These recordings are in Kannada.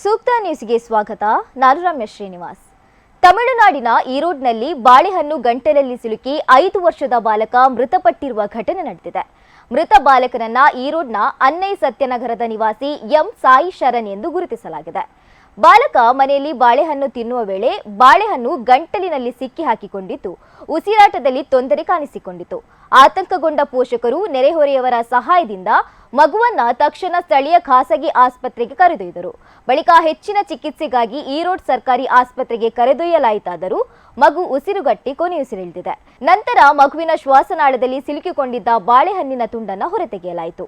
ಸೂಕ್ತ ನ್ಯೂಸ್ಗೆ ಸ್ವಾಗತ. ನಾನು ರಮೇಶ್ ಶ್ರೀನಿವಾಸ್. ತಮಿಳುನಾಡಿನ ಈರೋಡ್ನಲ್ಲಿ ಬಾಳೆಹಣ್ಣು ಗಂಟಲಲ್ಲಿ ಸಿಲುಕಿ 5 ವರ್ಷದ ಬಾಲಕ ಮೃತಪಟ್ಟಿರುವ ಘಟನೆ ನಡೆದಿದೆ. ಮೃತ ಬಾಲಕನನ್ನ ಈರೋಡ್ನ ಅನ್ನೈ ಸತ್ಯನಗರದ ನಿವಾಸಿ ಎಂ ಸಾಯಿ ಶರಣ್ ಎಂದು ಗುರುತಿಸಲಾಗಿದೆ. ಬಾಲಕ ಮನೆಯಲ್ಲಿ ಬಾಳೆಹಣ್ಣು ತಿನ್ನುವ ವೇಳೆ ಬಾಳೆಹಣ್ಣು ಗಂಟಲಿನಲ್ಲಿ ಸಿಕ್ಕಿ ಹಾಕಿಕೊಂಡಿದ್ದು ಉಸಿರಾಟದಲ್ಲಿ ತೊಂದರೆ ಕಾಣಿಸಿಕೊಂಡಿತು. ಆತಂಕಗೊಂಡ ಪೋಷಕರು ನೆರೆಹೊರೆಯವರ ಸಹಾಯದಿಂದ ಮಗುವನ್ನ ತಕ್ಷಣ ಸ್ಥಳೀಯ ಖಾಸಗಿ ಆಸ್ಪತ್ರೆಗೆ ಕರೆದೊಯ್ದರು. ಬಳಿಕ ಹೆಚ್ಚಿನ ಚಿಕಿತ್ಸೆಗಾಗಿ ಈರೋಡ್ ಸರ್ಕಾರಿ ಆಸ್ಪತ್ರೆಗೆ ಕರೆದೊಯ್ಯಲಾಯಿತಾದರೂ ಮಗು ಉಸಿರುಗಟ್ಟಿ ಕೊನೆಯುಸಿರೆಳೆದಿದೆ. ನಂತರ ಮಗುವಿನ ಶ್ವಾಸನಾಳದಲ್ಲಿ ಸಿಲುಕಿಕೊಂಡಿದ್ದ ಬಾಳೆಹಣ್ಣಿನ ತುಂಡನ್ನು ಹೊರತೆಗೆಯಲಾಯಿತು.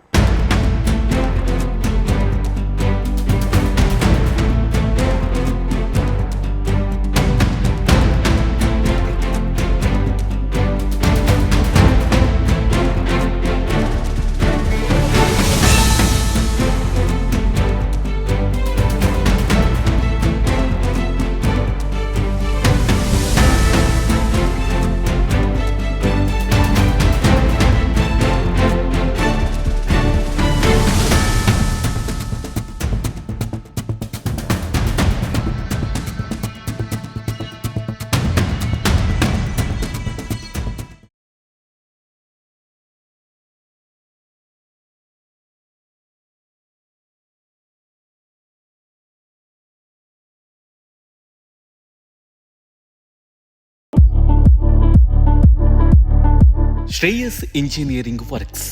ಶ್ರೇಯಸ್ ಇಂಜಿನಿಯರಿಂಗ್ ವರ್ಕ್ಸ್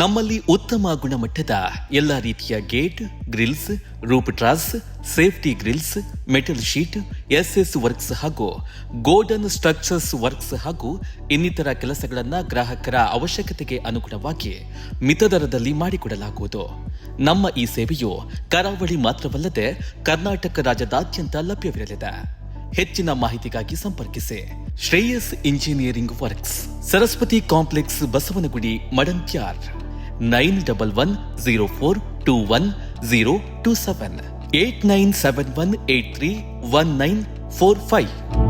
ನಮ್ಮಲ್ಲಿ ಉತ್ತಮ ಗುಣಮಟ್ಟದ ಎಲ್ಲ ರೀತಿಯ gate, grills, roof truss, safety grills, metal sheet, SS works ಹಾಗೂ ಗೋಲ್ಡನ್ ಸ್ಟ್ರಕ್ಚರ್ಸ್ ವರ್ಕ್ಸ್ ಹಾಗೂ ಇನ್ನಿತರ ಕೆಲಸಗಳನ್ನು ಗ್ರಾಹಕರ ಅವಶ್ಯಕತೆಗೆ ಅನುಗುಣವಾಗಿ ಮಿತ ದರದಲ್ಲಿ ಮಾಡಿಕೊಡಲಾಗುವುದು. ನಮ್ಮ ಈ ಸೇವೆಯು ಕರಾವಳಿ ಮಾತ್ರವಲ್ಲದೆ ಕರ್ನಾಟಕ ರಾಜ್ಯದಾದ್ಯಂತ ಲಭ್ಯವಿರಲಿದೆ. ಹೆಚ್ಚಿನ ಮಾಹಿತಿಗಾಗಿ ಸಂಪರ್ಕಿಸಿ Shreyas engineering works, Saraswati complex, Basavanagudi, Madantyar. 9104210027 8971831945.